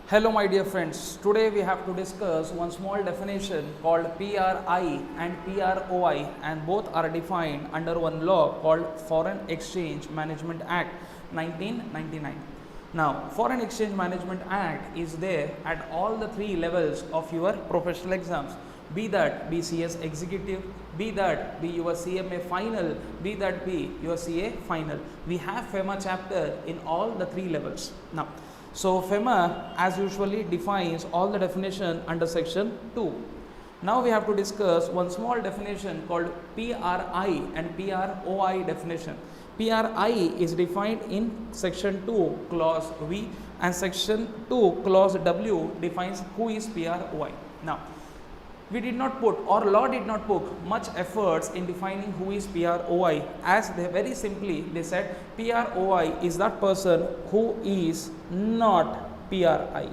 Hello my dear friends, today we have to discuss one small definition called PRI and PROI, and both are defined under one law called Foreign Exchange Management Act 1999. Now, Foreign Exchange Management Act is there at all the three levels of your professional exams, be that BCS executive, be that be your CMA final, be that be your CA final. We have FEMA chapter in all the three levels. Now, so FEMA as usually defines all the definition under section 2. Now we have to discuss one small definition called PRI and PROI definition. PRI is defined in section 2 clause V, and section 2 clause W defines who is PROI. Now, we did not put, or law did not put much efforts in defining who is PROI, as they very simply they said PROI is that person who is not PRI.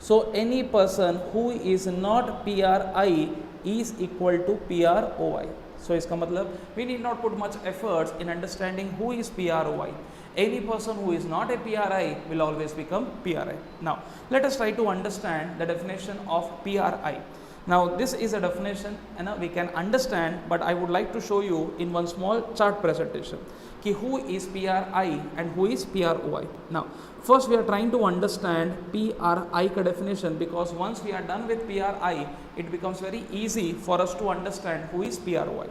So any person who is not PRI is equal to PROI. So इसका मतलब we need not put much efforts in understanding who is PROI. Any person who is not a PRI will always become PRI. Now, let us try to understand the definition of PRI. Now, this is a definition and we can understand, but I would like to show you in one small chart presentation ki who is PRI and who is PROI. Now, first we are trying to understand PRI ka definition, because once we are done with PRI, it becomes very easy for us to understand who is PROI.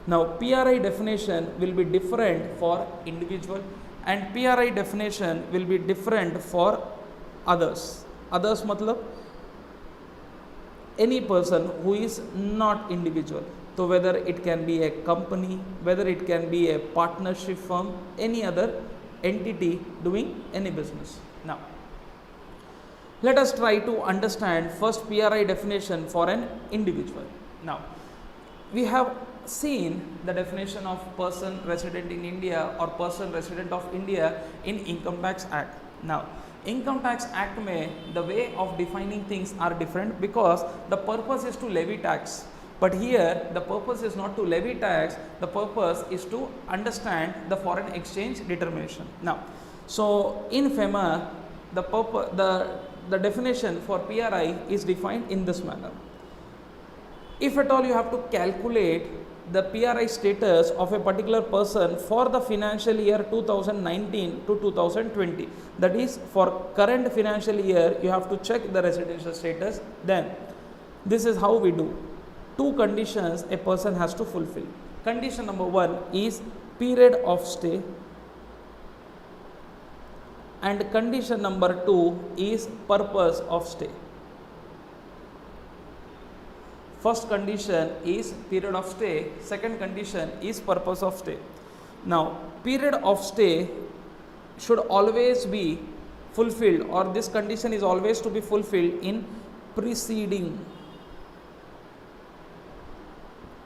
Now, PRI definition will be different for individual, and PRI definition will be different for others. Others matlab any person who is not individual. So whether it can be a company, whether it can be a partnership firm, any other entity doing any business. Now, let us try to understand first PRI definition for an individual. Now, we have seen the definition of person resident in India or person resident of India in Income Tax Act. Now, Income Tax Act में the way of defining things are different, because the purpose is to levy tax, but here the purpose is not to levy tax, the purpose is to understand the foreign exchange determination. Now, so in FEMA the definition for PRI is defined in this manner. If at all you have to calculate the PRI status of a particular person for the financial year 2019 to 2020, that is for current financial year you have to check the residential status, then this is how we do. Two conditions a person has to fulfill. Condition number 1 is period of stay, and condition number 2 is purpose of stay. First condition is period of stay, second condition is purpose of stay. Now, period of stay should always be fulfilled, or this condition is always to be fulfilled in preceding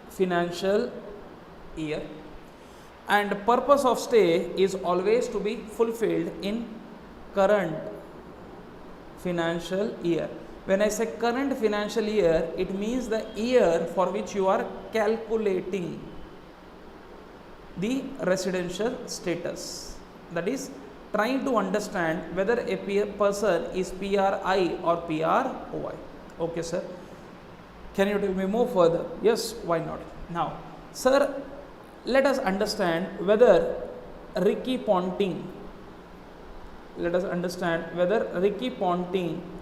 financial year, and purpose of stay is always to be fulfilled in current financial year. When I say current financial year, it means the year for which you are calculating the residential status. That is, trying to understand whether a person is PRI or PROI. Okay, sir. Can you tell me more further? Yes, why not? Now, sir, let us understand whether Ricky Ponting,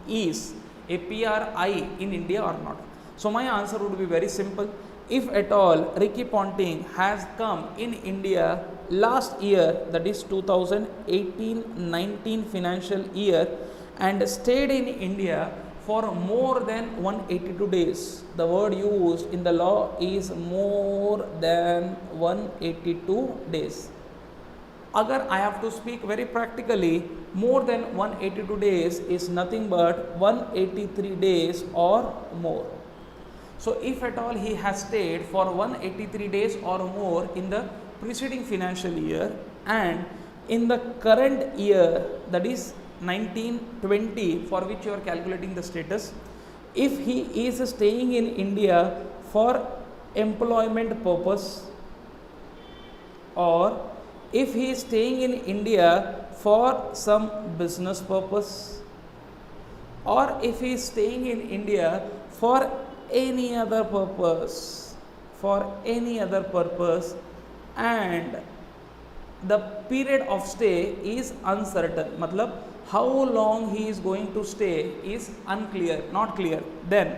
is a PRI in India or not. So my answer would be very simple. If at all Ricky Ponting has come in India last year, that is 2018-19 financial year, and stayed in India for more than 182 days. The word used in the law is more than 182 days. Agar I have to speak very practically, more than 182 days is nothing but 183 days or more. So if at all he has stayed for 183 days or more in the preceding financial year, and in the current year, that is 1920, for which you are calculating the status, if he is staying in India for employment purpose, or if he is staying in India for some business purpose, or if he is staying in India for any other purpose, and the period of stay is uncertain, matlab how long he is going to stay is unclear, not clear, then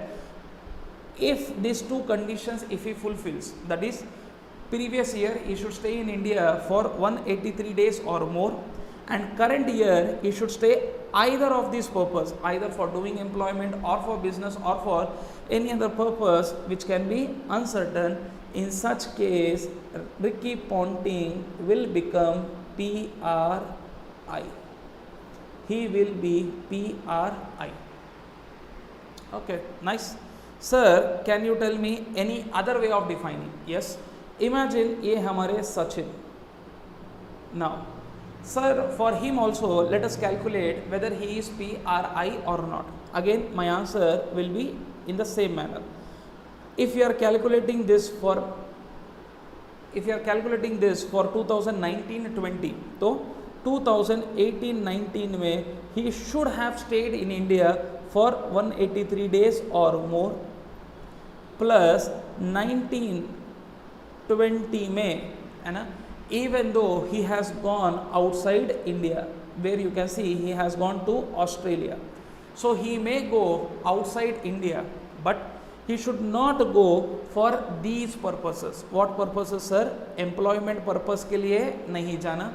if these two conditions if he fulfills, that is previous year he should stay in India for 183 days or more, and current year he should stay either of these purpose, either for doing employment or for business or for any other purpose which can be uncertain, in such case Ricky Ponting will become PRI. He will be PRI. Okay, nice. Sir, can you tell me any other way of defining? Yes. Imagine ये हमारे Sachin. Now, sir, for him also let us calculate whether he is PRI or not. Again, my answer will be in the same manner. If you are calculating this for 2019-20, तो 2018-19 में he should have stayed in India for 183 days or more, plus 19-20 में, है ना, even though he has gone outside India, where you can see he has gone to Australia, so he may go outside India, but he should not go for these purposes. What purposes, sir? Employment purpose के लिए नहीं जाना,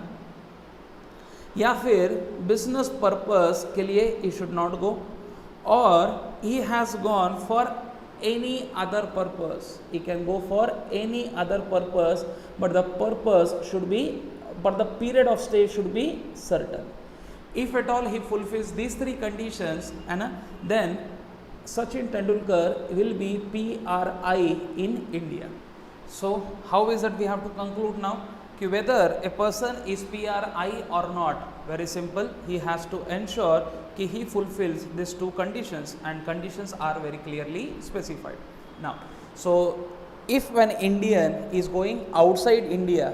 या फिर business purpose के लिए he should not go, or he has gone for any other purpose. He can go for any other purpose, but the period of stay should be certain. If at all he fulfills these three conditions, then Sachin Tendulkar will be PRI in India. So how is it we have to conclude now? Whether a person is PRI or not, very simple, he has to ensure कि he fulfills these two conditions, and conditions are very clearly specified. Now, so if an Indian is going outside India,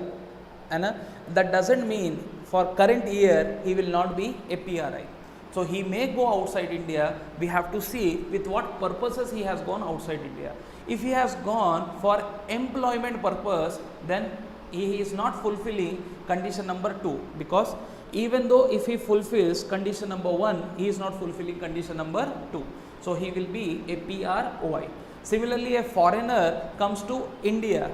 that doesn't mean for current year he will not be a PRI. So he may go outside India. We have to see with what purposes he has gone outside India. If he has gone for employment purpose, then he is not fulfilling condition number 2, because even though if he fulfills condition number 1, he is not fulfilling condition number 2. So he will be a PROI. Similarly, a foreigner comes to India.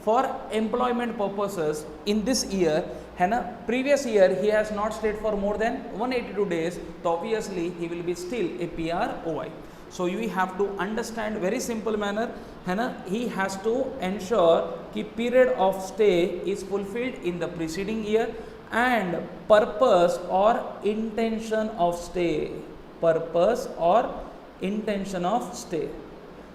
For employment purposes in this year, previous year he has not stayed for more than 182 days, so obviously he will be still a PROI. So you have to understand very simple manner, he has to ensure कि period of stay is fulfilled in the preceding year, and purpose or intention of stay.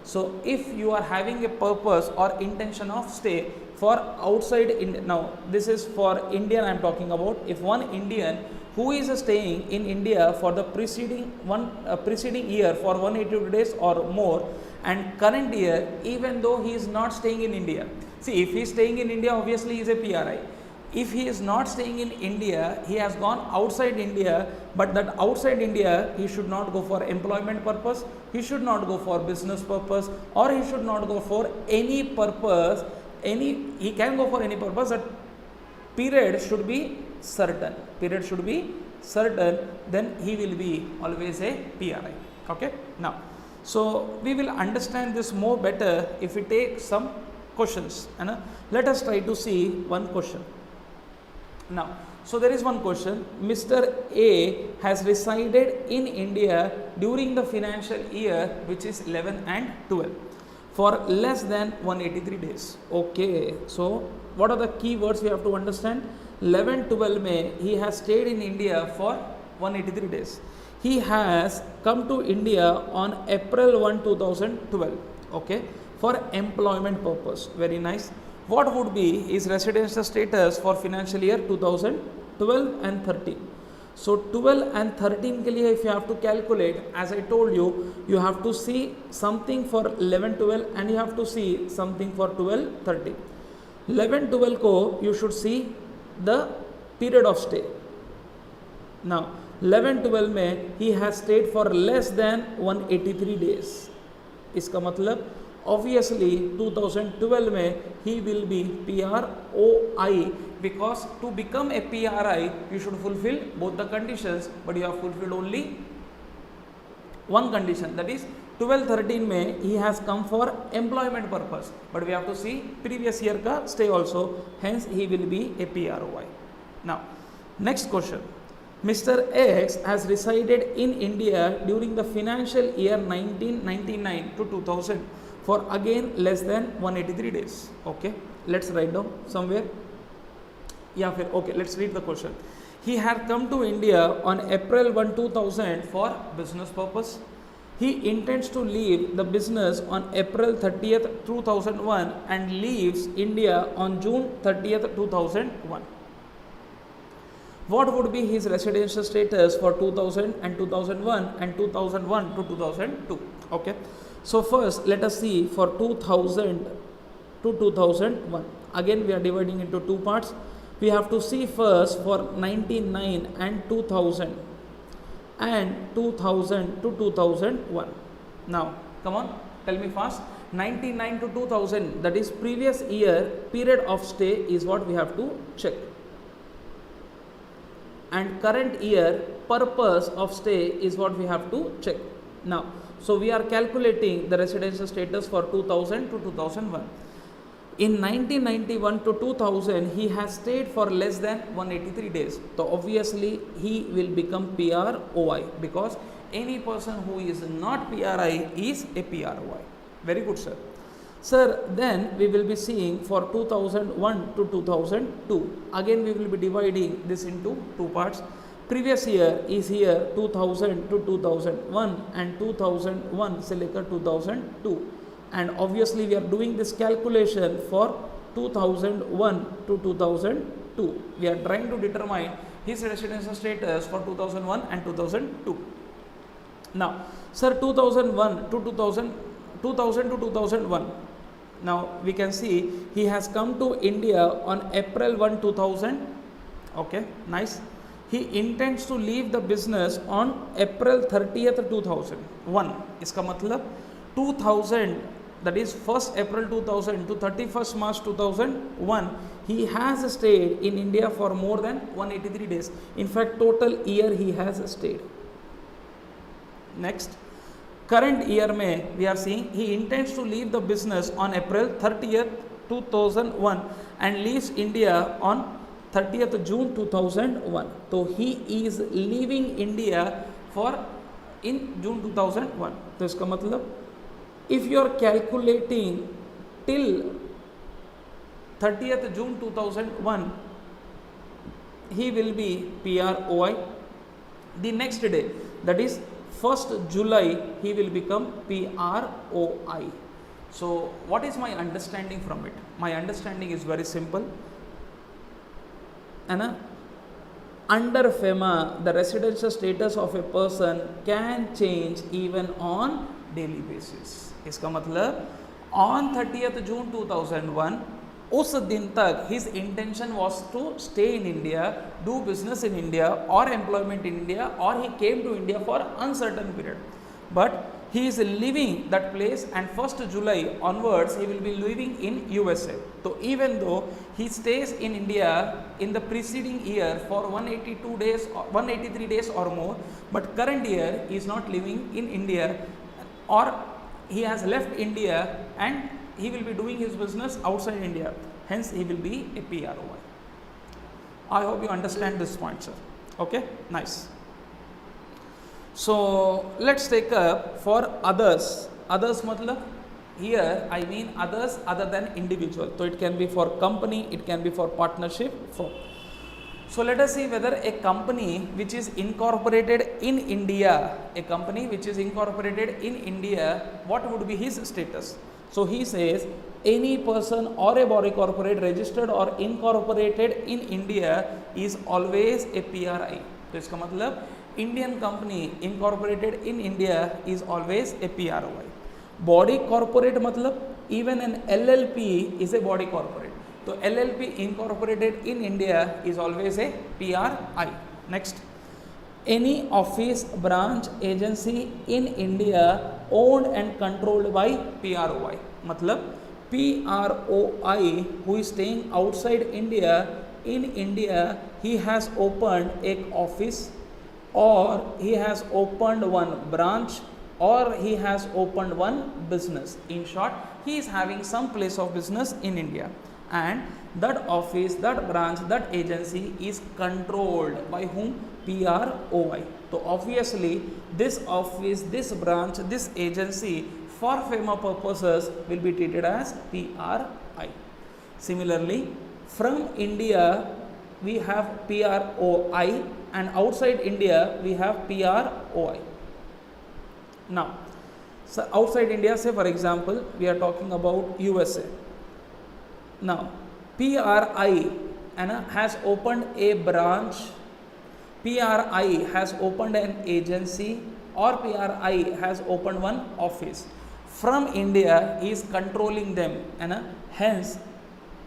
So if you are having a purpose or intention of stay for outside India, now this is for Indian I am talking about. If one Indian who is staying in India for the preceding year for 182 days or more, and current year, even though he is not staying in India, see, if he is staying in India, obviously he is a PRI. If he is not staying in India, he has gone outside India, but that outside India he should not go for employment purpose, he should not go for business purpose, or he should not go for any purpose. He can go for any purpose, that period should be certain, then he will be always a PRI. Okay, now, so we will understand this more better if we take some questions. Let us try to see one question. Now, so there is one question. Mr. A has resided in India during the financial year which is 11 and 12 for less than 183 days. Okay, so what are the key words we have to understand? 11-12 May he has stayed in India for 183 days. He has come to India on April 1, 2012. Okay, for employment purpose. Very nice. What would be his residential status for financial year 2012 and 13? So 12 and 13 के लिए if you have to calculate, as I told you, you have to see something for 11-12 and you have to see something for 12-13. 11-12 को you should see the period of stay. Now 11-12 में he has stayed for less than 183 days. इसका मतलब obviously 2012 में he will be PROI because to become a PRI you should fulfill both the conditions, but you have fulfilled only one condition, that is 12-13 में he has come for employment purpose, but we have to see previous year का stay also, hence he will be a PROI. Now next question, Mr. X has resided in India during the financial year 1999 to 2000 for again less than 183 days. Okay, let's write down somewhere. Yeah, okay, let's read the question. He had come to India on April 1, 2000 for business purpose. He intends to leave the business on April 30th, 2001 and leaves India on June 30th, 2001. What would be his residential status for 2000 and 2001 and 2001 to 2002? Okay. So first let us see for 2000 to 2001. Again we are dividing into two parts. We have to see first for 99 and 2000 and 2000 to 2001. Now come on, tell me fast. 99 to 2000, that is previous year period of stay is what we have to check, and current year purpose of stay is what we have to check. Now so we are calculating the residential status for 2000 to 2001. In 1991 to 2000 he has stayed for less than 183 days, so obviously he will become PROI because any person who is not PRI is a PROI. Very good, sir. Sir, then we will be seeing for 2001 to 2002. Again we will be dividing this into two parts. Previous year is here 2000 to 2001 and 2001 से लेकर 2002, and obviously we are doing this calculation for 2001 to 2002. We are trying to determine his residential status for 2001 and 2002. Now sir, 2001 to 2000 to 2001. Now we can see he has come to India on April 1, 2000. Okay, nice. He intends to leave the business on April 30th, 2001. इसका मतलब 2000, that is 1st April 2000 to 31st March 2001, he has stayed in India for more than 183 days. In fact, total year he has stayed. Next, current year में we are seeing he intends to leave the business on April 30th, 2001 and leaves India on 30th June 2001. So he is leaving India for in June 2001. तो इसका मतलब if you are calculating till 30th June 2001, he will be PROI. The next day, that is 1st July, he will become PROI. So what is my understanding from it? My understanding is very simple. And under FEMA, the residential status of a person can change even on daily basis. इसका मतलब on 30th June 2001, उस दिन तक his intention was to stay in India, do business in India or employment in India, or he came to India for uncertain period. But he is leaving that place, and 1st July onwards he will be living in USA. So even though he stays in India in the preceding year for 182 days, 183 days or more, but current year he is not living in India, or he has left India and he will be doing his business outside India. Hence he will be a PROI. I hope you understand this point, sir. Okay, nice. So let's take up for others. Others matlab here I mean others other than individual. So it can be for company, it can be for partnership. So let us see whether a company which is incorporated in India, what would be his status? So he says any person or a body corporate registered or incorporated in India is always a PRI. तो इसका मतलब Indian company incorporated in India is always a PROI. Body corporate मतलब even an LLP is a body corporate. So LLP incorporated in India is always a PRI. Next, any office, branch, agency in India owned and controlled by PROI. मतलब PROI who is staying outside India, in India he has opened एक office or he has opened one branch or he has opened one business. In short, he is having some place of business in India, and that office, that branch, that agency is controlled by whom? PROI. So obviously this office, this branch, this agency for FEMA purposes will be treated as PRI. Similarly, from India we have PROI, and outside India we have PROI. Now, so outside India, say for example, we are talking about USA. Now, PRI has opened a branch, PRI has opened an agency, or PRI has opened one office. From India, he is controlling them, and hence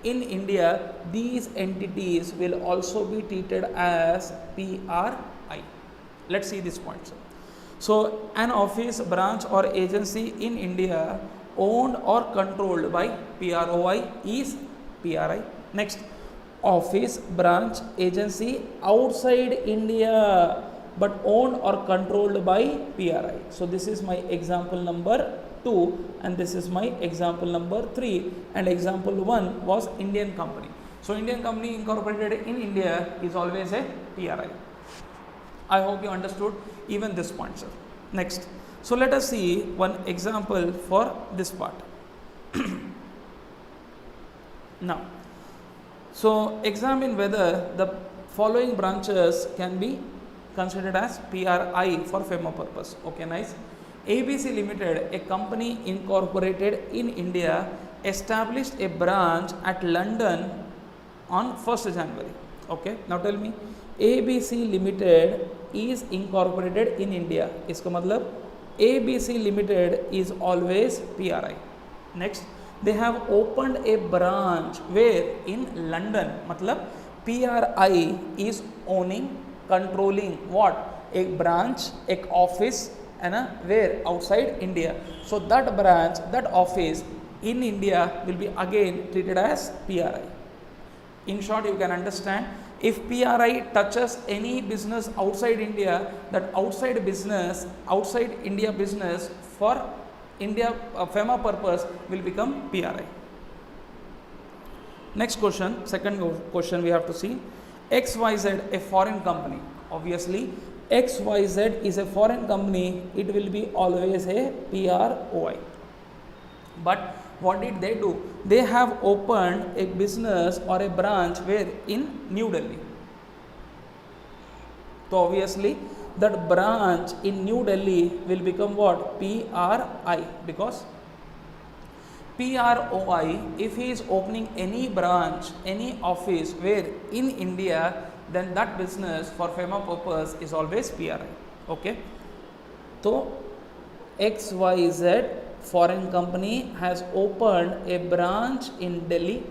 in India these entities will also be treated as PRI. Let's see this point, sir. So an office, branch or agency in India owned or controlled by PROI is PRI. Next, office, branch, agency outside India but owned or controlled by PRI. So this is my example number 2 and this is my example number 3, and example 1 was Indian company. So Indian company incorporated in India is always a PRI. I hope you understood even this point, sir. Next, so let us see one example for this part. Now, so examine whether the following branches can be considered as PRI for FEMA purpose. Okay, nice. ABC Limited, a company incorporated in India, established a branch at London on 1st January. Okay, now tell me, ABC Limited is incorporated in India. इसका मतलब ABC Limited is always PRI. Next, they have opened a branch where? In London. मतलब PRI is owning, controlling what? A branch, एक office, and where? Outside India. So that branch, that office in India will be again treated as PRI. In short, you can understand, if PRI touches any business outside India, that outside business, outside India business for India FEMA purpose will become PRI. Next question, second question we have to see. XYZ, a foreign company. Obviously, XYZ is a foreign company, it will be always a PROI. But what did they do? They have opened a business or a branch where? In New Delhi. So obviously that branch in New Delhi will become what? PRI, because PROI, if he is opening any branch, any office where in India, then that business for FEMA purpose is always PRI. Okay. So XYZ foreign company has opened a branch in Delhi.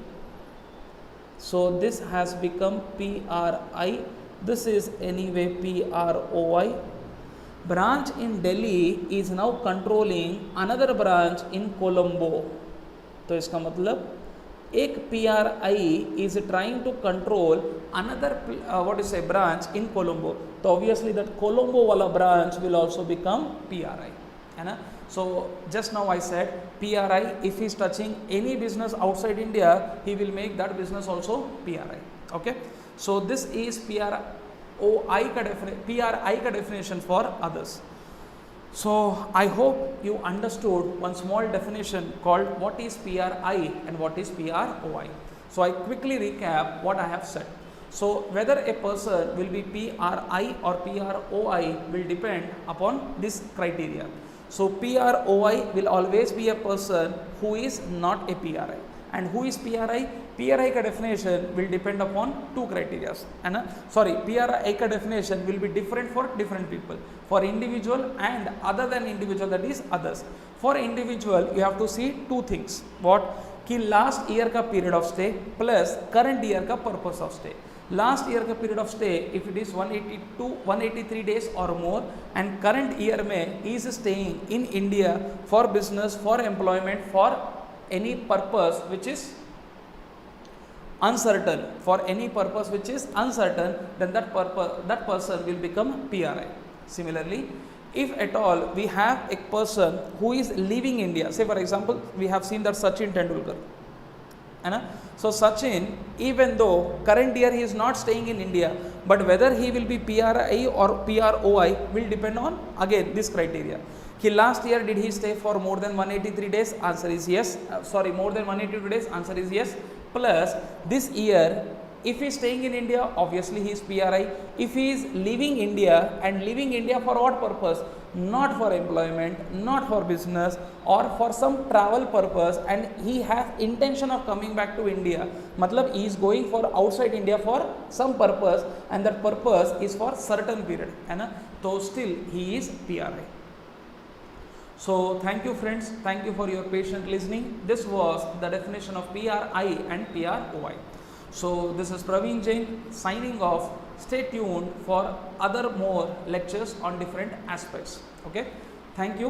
So this has become PRI. This is anyway PROI. Branch in Delhi is now controlling another branch in Colombo. तो इसका मतलब एक PRI is trying to control another branch in Colombo. So obviously that Colombo wala branch will also become PRI. So just now I said PRI, if he is touching any business outside India, he will make that business also PRI. Okay. So this is PRI ka definition for others. So I hope you understood one small definition called what is PRI and what is PROI. So I quickly recap what I have said. So whether a person will be PRI or PROI will depend upon this criteria. So PROI will always be a person who is not a PRI. And who is PRI? PRI ka definition will depend upon two criteria. PRI ka definition will be different for different people. For individual and other than individual, that is others. For individual, you have to see two things. What? Ki last year ka period of stay plus current year ka purpose of stay. Last year का period of stay if it is 182 183 days और more and current year में is staying in India for business, for employment, for any purpose which is uncertain, for any purpose which is uncertain, then that person will become PRI. Similarly, if at all we have a person who is leaving India, say for example we have seen that Sachin Tendulkar, है ना? So Sachin, even though current year he is not staying in India, but whether he will be PRI or PROI will depend on again this criteria. He last year did he stay for more than 183 days? Answer is yes. More than 182 days. Answer is yes. Plus this year, if he is staying in India, obviously he is PRI. If he is leaving India and leaving India for what purpose? Not for employment, not for business, or for some travel purpose, and he has intention of coming back to India. Matlab he is going for outside India for some purpose, and that purpose is for certain period, है ना? So still he is PRI. So thank you friends, thank you for your patient listening. This was the definition of PRI and PROI. So this is Praveen Jain signing off. Stay tuned for other more lectures on different aspects. Okay, thank you.